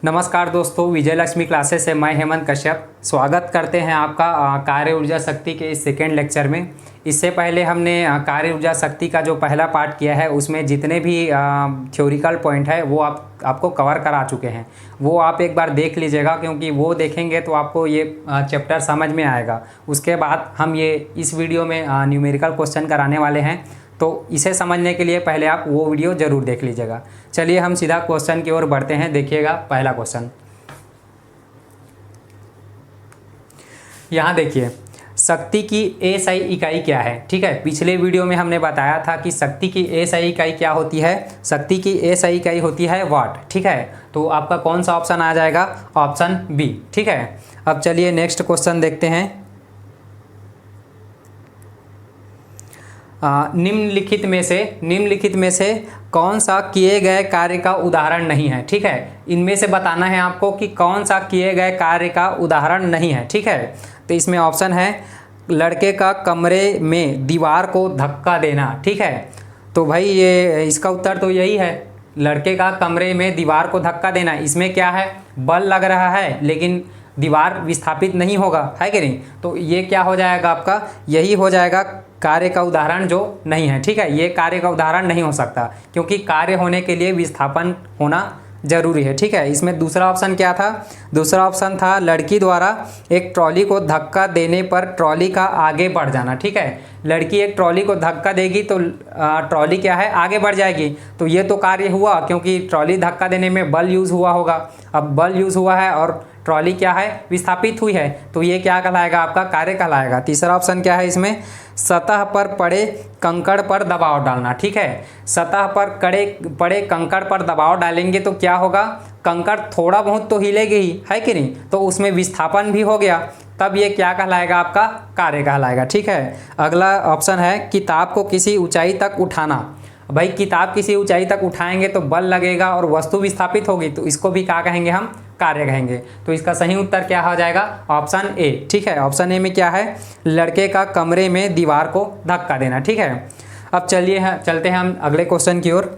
नमस्कार दोस्तों, विजय लक्ष्मी क्लासेस से मैं हेमंत कश्यप स्वागत करते हैं आपका कार्य ऊर्जा शक्ति के इस सेकेंड लेक्चर में। इससे पहले हमने कार्य ऊर्जा शक्ति का जो पहला पार्ट किया है उसमें जितने भी थ्योरिकल पॉइंट है वो आपको कवर करा चुके हैं। वो आप एक बार देख लीजिएगा, क्योंकि वो देखेंगे तो आपको ये चैप्टर समझ में आएगा। उसके बाद हम ये इस वीडियो में न्यूमेरिकल क्वेश्चन कराने वाले हैं, तो इसे समझने के लिए पहले आप वो वीडियो ज़रूर देख लीजिएगा। चलिए हम सीधा क्वेश्चन की ओर बढ़ते हैं। देखिएगा पहला क्वेश्चन, यहाँ देखिए, शक्ति की एसआई इकाई क्या है। ठीक है, पिछले वीडियो में हमने बताया था कि शक्ति की एसआई इकाई क्या होती है। शक्ति की एसआई इकाई होती है वाट। ठीक है, तो आपका कौन सा ऑप्शन आ जाएगा? Option B. ठीक है, अब चलिए नेक्स्ट क्वेश्चन देखते हैं। निम्नलिखित में से कौन सा किए गए कार्य का उदाहरण नहीं है। ठीक है, इनमें से बताना है आपको कि कौन सा किए गए कार्य का उदाहरण नहीं है। ठीक है, तो इसमें ऑप्शन है लड़के का कमरे में दीवार को धक्का देना। ठीक है, तो भाई ये इसका उत्तर तो यही है, लड़के का कमरे में दीवार को धक्का देना। इसमें क्या है, बल लग रहा है लेकिन दीवार विस्थापित नहीं होगा, है कि नहीं। तो ये क्या हो जाएगा आपका, यही हो जाएगा कार्य का उदाहरण जो नहीं है। ठीक है, ये कार्य का उदाहरण नहीं हो सकता, क्योंकि कार्य होने के लिए विस्थापन होना जरूरी है। ठीक है, इसमें दूसरा ऑप्शन क्या था? दूसरा ऑप्शन था लड़की द्वारा एक ट्रॉली को धक्का देने पर ट्रॉली का आगे बढ़ जाना। ठीक है, लड़की एक ट्रॉली को धक्का देगी तो ट्रॉली क्या है, आगे बढ़ जाएगी। तो ये तो कार्य हुआ, क्योंकि ट्रॉली धक्का देने में बल यूज़ हुआ होगा। अब बल यूज़ हुआ है और ट्रॉली क्या है, विस्थापित हुई है, तो ये क्या कहलाएगा, आपका कार्य कहलाएगा। तीसरा ऑप्शन क्या है इसमें? सतह पर पड़े कंकड़ पर दबाव डालना। ठीक है, सतह पर पड़े कंकड़ पर दबाव डालेंगे तो क्या होगा, कंकड़ थोड़ा बहुत तो हिलेगी ही, है कि नहीं, तो उसमें विस्थापन भी हो गया, तब ये क्या कहलाएगा, आपका कार्य कहलाएगा। ठीक है, अगला ऑप्शन है किताब को किसी ऊंचाई तक उठाना। भाई किताब किसी ऊंचाई तक उठाएंगे तो बल लगेगा और वस्तु विस्थापित होगी, तो इसको भी क्या कहेंगे, हम कार्य कहेंगे। तो इसका सही उत्तर क्या हो जाएगा? Option A. ठीक है, ऑप्शन ए में क्या है, लड़के का कमरे में दीवार को धक्का देना। ठीक है, अब चलते हैं हम अगले क्वेश्चन की ओर।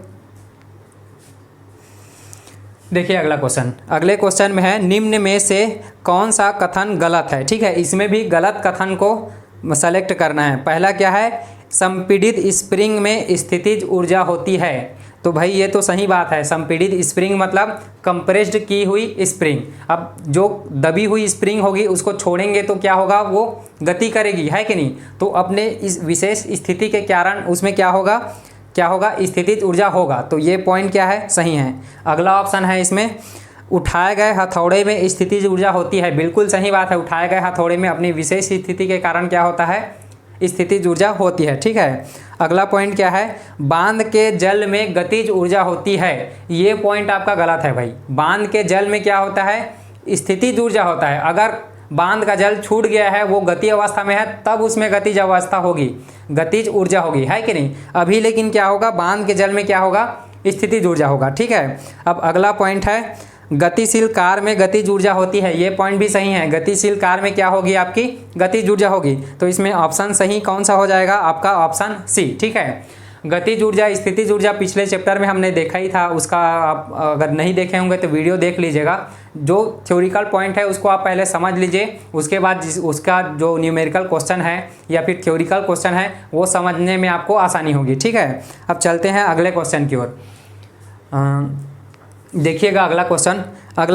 देखिए अगले क्वेश्चन में है, निम्न में से कौन सा कथन गलत है। ठीक है, इसमें भी गलत कथन को सेलेक्ट करना है। पहला क्या है, संपीड़ित स्प्रिंग में स्थितिज ऊर्जा होती है। तो भाई ये तो सही बात है, संपीड़ित स्प्रिंग मतलब कंप्रेस्ड की हुई स्प्रिंग। अब जो दबी हुई स्प्रिंग होगी उसको छोड़ेंगे तो क्या होगा, वो गति करेगी, है कि नहीं। तो अपने इस विशेष स्थिति के कारण उसमें क्या होगा, स्थितिज ऊर्जा होगा। तो ये पॉइंट क्या है, सही है। अगला ऑप्शन है इसमें, उठाए गए हथौड़े में स्थितिज ऊर्जा होती है। बिल्कुल सही बात है, उठाए गए हथौड़े में अपनी विशेष स्थिति के कारण क्या होता है, स्थितिज ऊर्जा होती है। ठीक है, अगला पॉइंट क्या है, बांध के जल में गतिज ऊर्जा होती है। ये पॉइंट आपका गलत है भाई। बांध के जल में क्या होता है, स्थितिज ऊर्जा होता है। अगर बांध का जल छूट गया है, वो गति अवस्था में है, तब उसमें गतिज अवस्था होगी, गतिज ऊर्जा होगी, है कि नहीं। अभी लेकिन क्या होगा, बांध के जल में क्या होगा, स्थितिज ऊर्जा होगा। ठीक है, अब अगला पॉइंट है, गतिशील कार में गतिज ऊर्जा होती है। ये पॉइंट भी सही है, गतिशील कार में क्या होगी, आपकी गतिज ऊर्जा होगी। तो इसमें ऑप्शन सही कौन सा हो जाएगा, आपका ऑप्शन सी। ठीक है, गतिज ऊर्जा स्थितिज ऊर्जा पिछले चैप्टर में हमने देखा ही था, उसका आप अगर नहीं देखे होंगे तो वीडियो देख लीजिएगा। जो थ्योरिकल पॉइंट है उसको आप पहले समझ लीजिए, उसके बाद उसका जो न्यूमेरिकल क्वेश्चन है या फिर थ्योरिकल क्वेश्चन है वो समझने में आपको आसानी होगी। ठीक है, अब चलते हैं अगले क्वेश्चन की ओर। देखिएगा अगला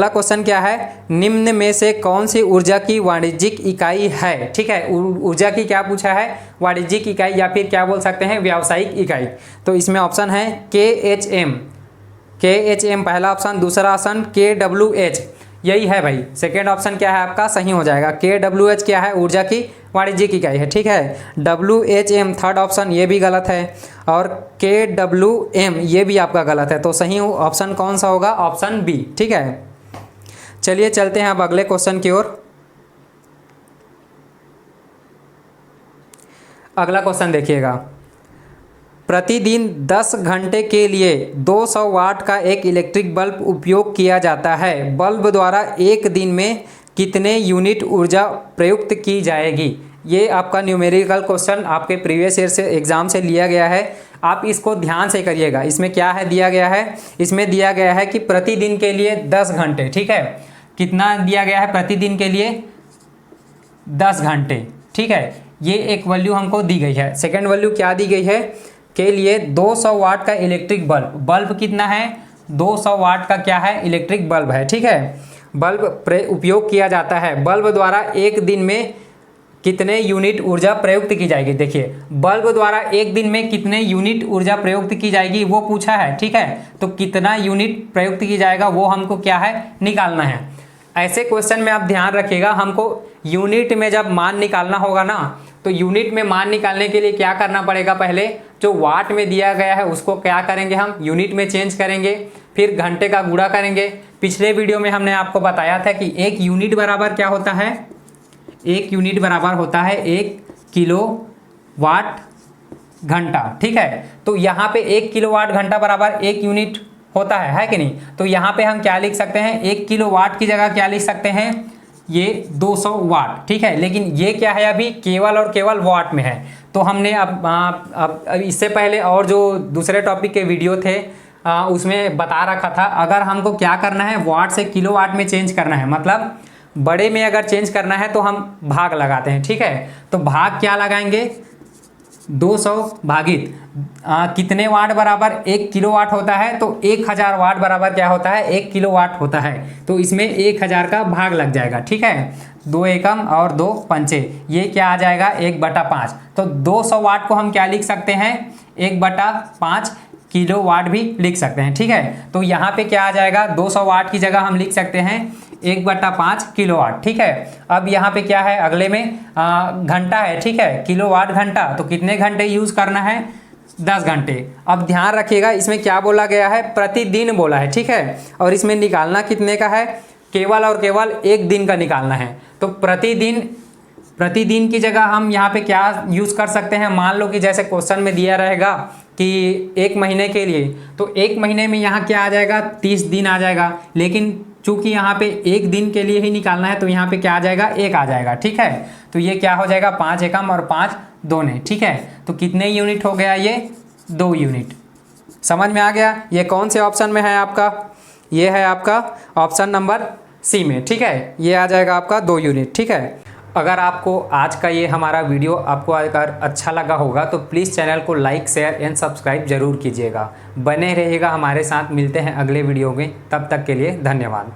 क्वेश्चन क्या है, निम्न में से कौन सी ऊर्जा की वाणिज्यिक इकाई है। ठीक है, ऊर्जा की क्या पूछा है, वाणिज्यिक इकाई या फिर क्या बोल सकते हैं, व्यावसायिक इकाई। तो इसमें ऑप्शन है KHM पहला ऑप्शन, दूसरा ऑप्शन KWH। यही है भाई, सेकेंड ऑप्शन क्या है आपका, सही हो जाएगा। KWH क्या है, ऊर्जा की वाणिज्यिक इकाई है। ठीक है, WHM थर्ड ऑप्शन, ये भी गलत है, और KWM ये भी आपका गलत है। तो सही ऑप्शन कौन सा होगा, ऑप्शन बी। ठीक है, चलिए चलते हैं अब अगले क्वेश्चन की ओर। अगला क्वेश्चन देखिएगा, प्रतिदिन 10 घंटे के लिए 200 वाट का एक इलेक्ट्रिक बल्ब उपयोग किया जाता है। बल्ब द्वारा एक दिन में कितने यूनिट ऊर्जा प्रयुक्त की जाएगी। ये आपका न्यूमेरिकल क्वेश्चन आपके प्रीवियस ईयर से एग्जाम से लिया गया है। आप इसको ध्यान से करिएगा। इसमें क्या है दिया गया है, इसमें दिया गया है कि प्रतिदिन के लिए 10 घंटे, ठीक है। कितना दिया गया है प्रतिदिन के लिए? 10 घंटे, ठीक है। ये एक वैल्यू हमको दी गई है। सेकेंड वैल्यू क्या दी गई है के लिए 200 वाट का इलेक्ट्रिक बल्ब। बल्ब कितना है? 200 वाट का क्या है? इलेक्ट्रिक बल्ब है, ठीक है। बल्ब उपयोग किया जाता है। बल्ब द्वारा एक दिन में कितने यूनिट ऊर्जा प्रयुक्त की जाएगी? देखिए, बल्ब द्वारा एक दिन में कितने यूनिट ऊर्जा प्रयुक्त की जाएगी वो पूछा है, ठीक है। तो कितना यूनिट प्रयुक्त की जाएगा वो हमको क्या है निकालना है। ऐसे क्वेश्चन में आप ध्यान रखिएगा, हमको यूनिट में जब मान निकालना होगा ना, तो यूनिट में मान निकालने के लिए क्या करना पड़ेगा? पहले जो वाट में दिया गया है उसको क्या करेंगे, हम यूनिट में चेंज करेंगे, फिर घंटे का गुणा करेंगे। पिछले वीडियो में हमने आपको बताया था कि 1 यूनिट बराबर क्या होता है? 1 यूनिट बराबर होता है 1 किलो वाट घंटा, ठीक है। तो यहाँ पे 1 किलो वाट घंटा बराबर 1 यूनिट होता है कि नहीं? तो यहाँ पे हम क्या लिख सकते हैं? 1 किलो वाट की जगह क्या लिख सकते हैं? ये 200 वाट, ठीक है। लेकिन ये क्या है अभी केवल और केवल वाट में है। तो हमने अब इससे पहले और जो दूसरे टॉपिक के वीडियो थे उसमें बता रखा था, अगर हमको क्या करना है वाट से किलो वाट में चेंज करना है, मतलब बड़े में अगर चेंज करना है तो हम भाग लगाते हैं, ठीक है। तो भाग क्या लगाएंगे? 200 भागित कितने वाट बराबर 1 किलो वाट होता है? तो 1000 वाट बराबर क्या होता है? 1 किलो वाट होता है। तो इसमें 1000 का भाग लग जाएगा, ठीक है। 2 एकम और 2 पंचे, ये क्या आ जाएगा? 1/5। तो 200 वाट को हम क्या लिख सकते हैं? 1/5 किलो वाट भी लिख सकते हैं, ठीक है। तो यहाँ पे क्या आ जाएगा? 200 वाट की जगह हम लिख सकते हैं 1/5 किलो वाट, ठीक है। अब यहाँ पे क्या है? अगले में घंटा है, ठीक है। किलो वाट घंटा, तो कितने घंटे यूज करना है? 10 घंटे। अब ध्यान रखिएगा इसमें क्या बोला गया है? प्रतिदिन बोला है, ठीक है। और इसमें निकालना कितने का है? केवल और केवल 1 दिन का निकालना है। तो प्रतिदिन की जगह हम यहाँ पे क्या यूज कर सकते हैं? मान लो कि जैसे क्वेश्चन में दिया रहेगा कि 1 महीने के लिए, तो 1 महीने में यहाँ क्या आ जाएगा? 30 दिन आ जाएगा। लेकिन चूंकि यहाँ पे 1 दिन के लिए ही निकालना है तो यहाँ पे क्या आ जाएगा? 1 आ जाएगा, ठीक है। तो ये क्या हो जाएगा? 5 एकम और 5 दोने, ठीक है। तो कितने यूनिट हो गया? ये 2 यूनिट। समझ में आ गया? ये कौन से ऑप्शन में है आपका? ये है आपका ऑप्शन नंबर सी में, ठीक है। ये आ जाएगा आपका 2 यूनिट, ठीक है। अगर आपको आज का ये हमारा वीडियो आपको अगर अच्छा लगा होगा तो प्लीज़ चैनल को लाइक शेयर एंड सब्सक्राइब जरूर कीजिएगा। बने रहिएगा हमारे साथ। मिलते हैं अगले वीडियो में, तब तक के लिए धन्यवाद।